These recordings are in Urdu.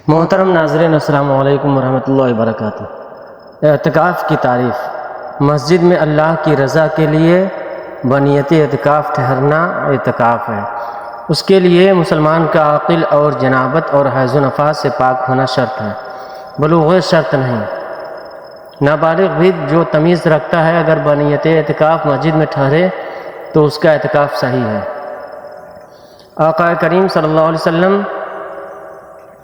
محترم ناظرین، السلام علیکم ورحمۃ اللہ وبرکاتہ۔ اعتکاف کی تعریف۔ مسجد میں اللہ کی رضا کے لیے بنیت اعتکاف ٹھہرنا اعتکاف ہے۔ اس کے لیے مسلمان کا عاقل اور جنابت اور حیض و نفاس سے پاک ہونا شرط ہے، بلوغ شرط نہیں۔ نابالغ بھی جو تمیز رکھتا ہے اگر بنیت اعتکاف مسجد میں ٹھہرے تو اس کا اعتکاف صحیح ہے۔ آقا کریم صلی اللہ علیہ وسلم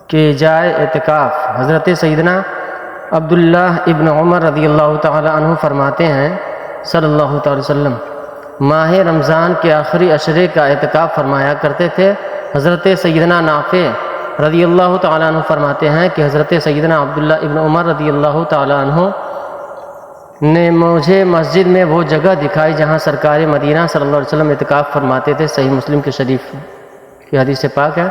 کے جائے اعتکاف حضرت سیدنا عبداللہ ابن عمر رضی اللہ تعالی عنہ فرماتے ہیں صلی اللہ تعالی وسلم ماہ رمضان کے آخری عشرے کا اعتکاف فرمایا کرتے تھے۔ حضرت سیدنا نافع رضی اللہ تعالی عنہ فرماتے ہیں کہ حضرت سیدنا عبداللہ ابن عمر رضی اللہ تعالی عنہ نے مجھے مسجد میں وہ جگہ دکھائی جہاں سرکار مدینہ صلی اللہ علیہ وسلم اعتکاف فرماتے تھے۔ صحیح مسلم کے شریف کی حدیث پاک ہے۔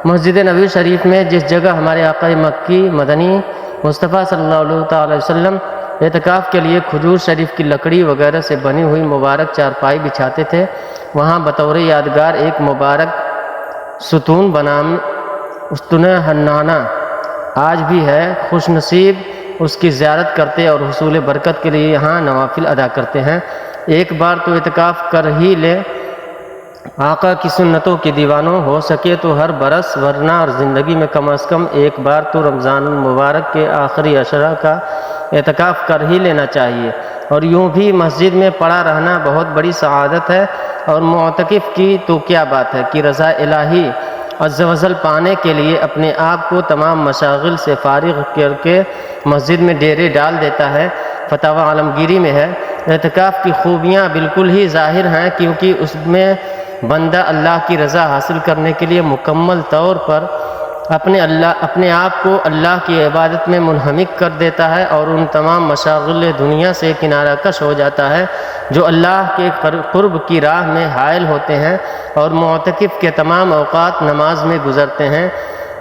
مسجد نبوی شریف میں جس جگہ ہمارے آقا مکی مدنی مصطفیٰ صلی اللہ علیہ وسلم اعتکاف کے لیے کھجور شریف کی لکڑی وغیرہ سے بنی ہوئی مبارک چارپائی بچھاتے تھے، وہاں بطور یادگار ایک مبارک ستون بنام استن حنانہ آج بھی ہے۔ خوش نصیب اس کی زیارت کرتے اور حصول برکت کے لیے یہاں نوافل ادا کرتے ہیں۔ ایک بار تو اعتکاف کر ہی لے، آقا کی سنتوں کی دیوانوں، ہو سکے تو ہر برس، ورنہ اور زندگی میں کم از کم ایک بار تو رمضان المبارک کے آخری عشرہ کا اعتکاف کر ہی لینا چاہیے۔ اور یوں بھی مسجد میں پڑا رہنا بہت بڑی سعادت ہے، اور معتکف کی تو کیا بات ہے کہ رضا الہی عز و جل پانے کے لیے اپنے آپ کو تمام مشاغل سے فارغ کر کے مسجد میں ڈیرے ڈال دیتا ہے۔ فتاوی عالمگیری میں ہے، اعتکاف کی خوبیاں بالکل ہی ظاہر ہیں، کیونکہ اس میں بندہ اللہ کی رضا حاصل کرنے کے لیے مکمل طور پر اپنے آپ کو اللہ کی عبادت میں منہمک کر دیتا ہے اور ان تمام مشاغل دنیا سے کنارہ کش ہو جاتا ہے جو اللہ کے قرب کی راہ میں حائل ہوتے ہیں، اور معتکف کے تمام اوقات نماز میں گزرتے ہیں،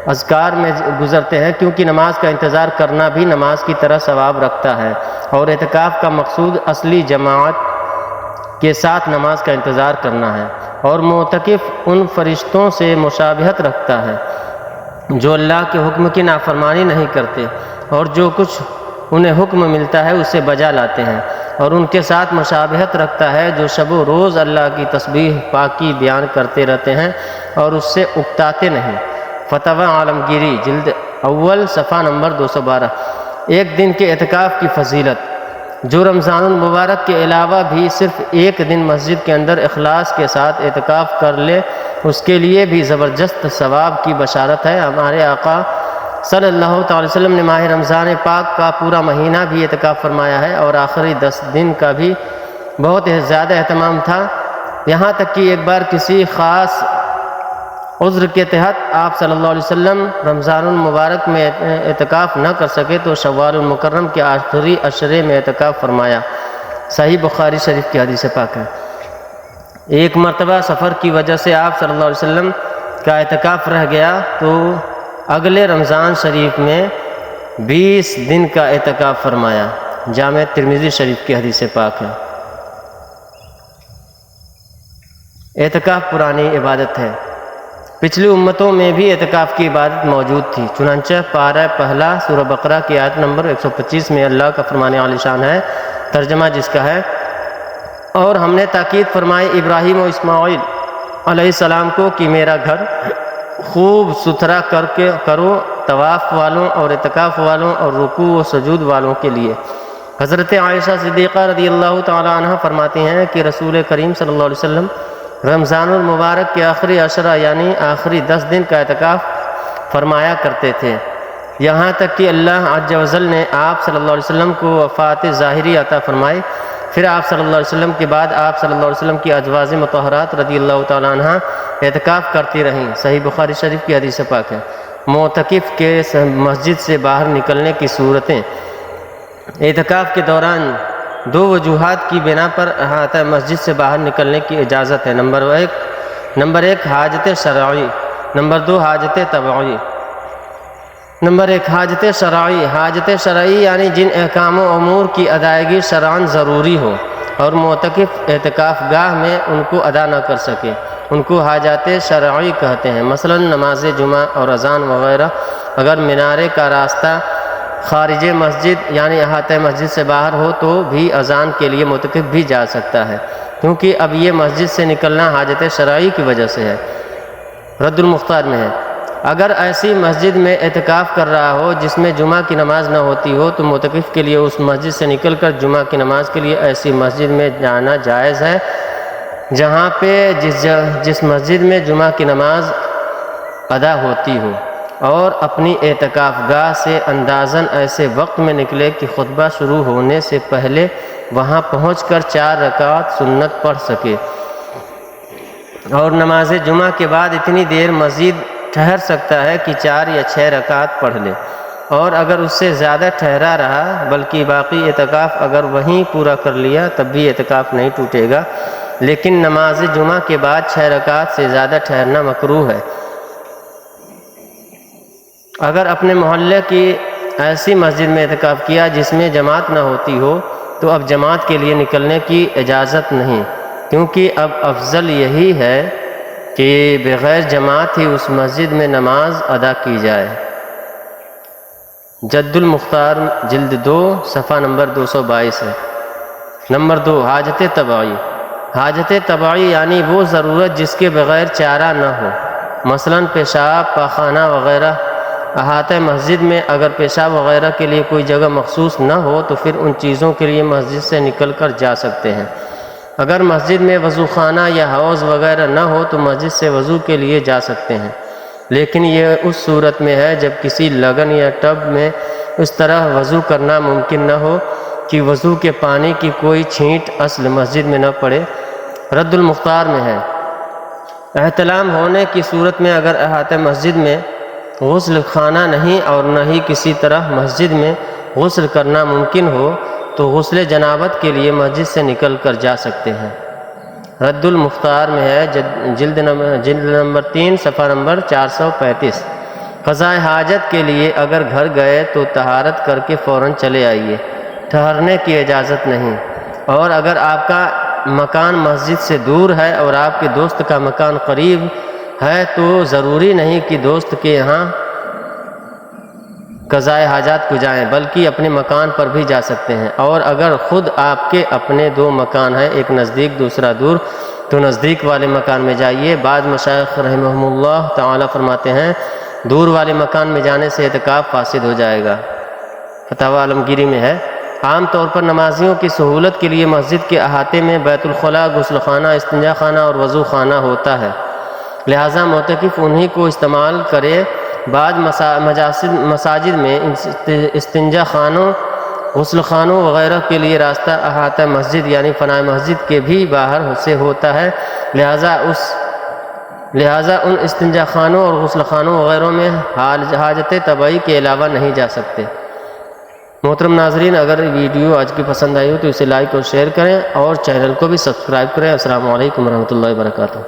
اذکار میں گزرتے ہیں، کیونکہ نماز کا انتظار کرنا بھی نماز کی طرح ثواب رکھتا ہے، اور اعتکاف کا مقصود اصلی جماعت کے ساتھ نماز کا انتظار کرنا ہے۔ اور معتکف ان فرشتوں سے مشابہت رکھتا ہے جو اللہ کے حکم کی نافرمانی نہیں کرتے، اور جو کچھ انہیں حکم ملتا ہے اسے بجا لاتے ہیں، اور ان کے ساتھ مشابہت رکھتا ہے جو شب و روز اللہ کی تسبیح پاکی بیان کرتے رہتے ہیں اور اس سے اکتاتے نہیں۔ فتاوی عالمگیری جلد اول صفحہ نمبر 212۔ ایک دن کے اعتکاف کی فضیلت۔ جو رمضان المبارک کے علاوہ بھی صرف ایک دن مسجد کے اندر اخلاص کے ساتھ اعتکاف کر لے، اس کے لیے بھی زبردست ثواب کی بشارت ہے۔ ہمارے آقا صلی اللہ تعالی وسلم نے ماہ رمضان پاک کا پورا مہینہ بھی اعتکاف فرمایا ہے، اور آخری 10 دن کا بھی بہت زیادہ اہتمام تھا، یہاں تک کہ ایک بار کسی خاص عذر کے تحت آپ صلی اللہ علیہ وسلم رمضان المبارک میں اعتکاف نہ کر سکے تو شوال المکرم کے آخری عشرے میں اعتکاف فرمایا۔ صحیح بخاری شریف کی حدیث پاک ہے۔ ایک مرتبہ سفر کی وجہ سے آپ صلی اللہ علیہ وسلم کا اعتکاف رہ گیا تو اگلے رمضان شریف میں 20 دن کا اعتکاف فرمایا۔ جامع ترمذی شریف کی حدیث پاک ہے۔ اعتکاف پرانی عبادت ہے۔ پچھلی امتوں میں بھی اعتکاف کی عبادت موجود تھی، چنانچہ پارہ پہلا سورہ بقرہ کی آیت نمبر 125 میں اللہ کا فرمان عالی شان ہے، ترجمہ جس کا ہے، اور ہم نے تاکید فرمائی ابراہیم و اسماعیل علیہ السلام کو کہ میرا گھر خوب ستھرا کرو طواف والوں اور اعتکاف والوں اور رکوع و سجود والوں کے لیے۔ حضرت عائشہ صدیقہ رضی اللہ تعالی عنہ فرماتی ہیں کہ رسول کریم صلی اللہ علیہ وسلم رمضان المبارک کے آخری عشرہ یعنی آخری 10 دن کا اعتکاف فرمایا کرتے تھے، یہاں تک کہ اللہ عز و جل نے آپ صلی اللہ علیہ وسلم کو وفات ظاہری عطا فرمائی۔ پھر آپ صلی اللہ علیہ وسلم کے بعد آپ صلی اللہ علیہ وسلم کی ازواج مطہرات رضی اللہ تعالی عنہ اعتکاف کرتی رہیں۔ صحیح بخاری شریف کی حدیث پاک ہے۔ معتکف کے مسجد سے باہر نکلنے کی صورتیں۔ اعتکاف کے دوران 2 وجوہات کی بنا پر احاطہ مسجد سے باہر نکلنے کی اجازت ہے۔ نمبر ایک حاجت شرعی، نمبر 2 حاجت طبعی۔ نمبر 1 حاجت شرعی۔ حاجت شرعی یعنی جن احکام و امور کی ادائیگی شرعاً ضروری ہو اور معتکف اعتکاف گاہ میں ان کو ادا نہ کر سکے، ان کو حاجات شرعی کہتے ہیں۔ مثلا نماز جمعہ اور اذان وغیرہ اگر مینارے کا راستہ خارج مسجد یعنی احاطہ مسجد سے باہر ہو تو بھی اذان کے لیے معتکف بھی جا سکتا ہے، کیونکہ اب یہ مسجد سے نکلنا حاجت شرعی کی وجہ سے ہے۔ رد المختار میں ہے، اگر ایسی مسجد میں اعتکاف کر رہا ہو جس میں جمعہ کی نماز نہ ہوتی ہو تو معتکف کے لیے اس مسجد سے نکل کر جمعہ کی نماز کے لیے ایسی مسجد میں جانا جائز ہے جہاں پہ جس مسجد میں جمعہ کی نماز ادا ہوتی ہو، اور اپنی اعتکاف گاہ سے اندازاً ایسے وقت میں نکلے کہ خطبہ شروع ہونے سے پہلے وہاں پہنچ کر 4 رکعت سنت پڑھ سکے، اور نماز جمعہ کے بعد اتنی دیر مزید ٹھہر سکتا ہے کہ 4 یا 6 رکعت پڑھ لے، اور اگر اس سے زیادہ ٹھہرا رہا بلکہ باقی اعتکاف اگر وہیں پورا کر لیا تب بھی اعتکاف نہیں ٹوٹے گا، لیکن نماز جمعہ کے بعد 6 رکعت سے زیادہ ٹھہرنا مکروہ ہے۔ اگر اپنے محلے کی ایسی مسجد میں اعتکاف کیا جس میں جماعت نہ ہوتی ہو تو اب جماعت کے لیے نکلنے کی اجازت نہیں، کیونکہ اب افضل یہی ہے کہ بغیر جماعت ہی اس مسجد میں نماز ادا کی جائے۔ جد المختار جلد 2 صفحہ نمبر 222 ہے۔ نمبر 2، حاجت طبعی۔ حاجت طبعی یعنی وہ ضرورت جس کے بغیر چارہ نہ ہو، مثلا پیشاب، پاخانہ وغیرہ۔ احاطہ مسجد میں اگر پیشاب وغیرہ کے لیے کوئی جگہ مخصوص نہ ہو تو پھر ان چیزوں کے لیے مسجد سے نکل کر جا سکتے ہیں۔ اگر مسجد میں وضو خانہ یا حوض وغیرہ نہ ہو تو مسجد سے وضو کے لیے جا سکتے ہیں، لیکن یہ اس صورت میں ہے جب کسی لگن یا ٹب میں اس طرح وضو کرنا ممکن نہ ہو کہ وضو کے پانی کی کوئی چھینٹ اصل مسجد میں نہ پڑے۔ رد المختار میں ہے، احتلام ہونے کی صورت میں اگر احاطہ مسجد میں غسل خانہ نہیں اور نہ ہی کسی طرح مسجد میں غسل کرنا ممکن ہو تو غسل جنابت کے لیے مسجد سے نکل کر جا سکتے ہیں۔ رد المختار میں ہے، جلد نمبر 3 صفحہ نمبر 435۔ قضاء حاجت کے لیے اگر گھر گئے تو طہارت کر کے فوراً چلے آئیے، ٹھہرنے کی اجازت نہیں، اور اگر آپ کا مکان مسجد سے دور ہے اور آپ کے دوست کا مکان قریب ہے تو ضروری نہیں کہ دوست کے یہاں قضاء حاجات کو جائیں، بلکہ اپنے مکان پر بھی جا سکتے ہیں، اور اگر خود آپ کے اپنے 2 مکان ہیں، ایک نزدیک دوسرا دور، تو نزدیک والے مکان میں جائیے۔ بعض مشائخ رحمہم اللہ تعالی فرماتے ہیں دور والے مکان میں جانے سے اعتکاف فاسد ہو جائے گا۔ فتاوی عالمگیری میں ہے، عام طور پر نمازیوں کی سہولت کے لیے مسجد کے احاطے میں بیت الخلاء، غسل خانہ، استنجا خانہ اور وضو خانہ ہوتا ہے، لہٰذا معتکف انہی کو استعمال کرے۔ بعض مساجد میں استنجا خانوں، غسل خانوں وغیرہ کے لیے راستہ احاطہ مسجد یعنی فنائے مسجد کے بھی باہر سے ہوتا ہے، لہٰذا ان استنجا خانوں اور غسل خانوں وغیرہ میں حاجت طبعی کے علاوہ نہیں جا سکتے۔ محترم ناظرین، اگر ویڈیو آج کی پسند آئی ہو تو اسے لائک اور شیئر کریں، اور چینل کو بھی سبسکرائب کریں۔ السلام علیکم ورحمۃ اللہ وبرکاتہ۔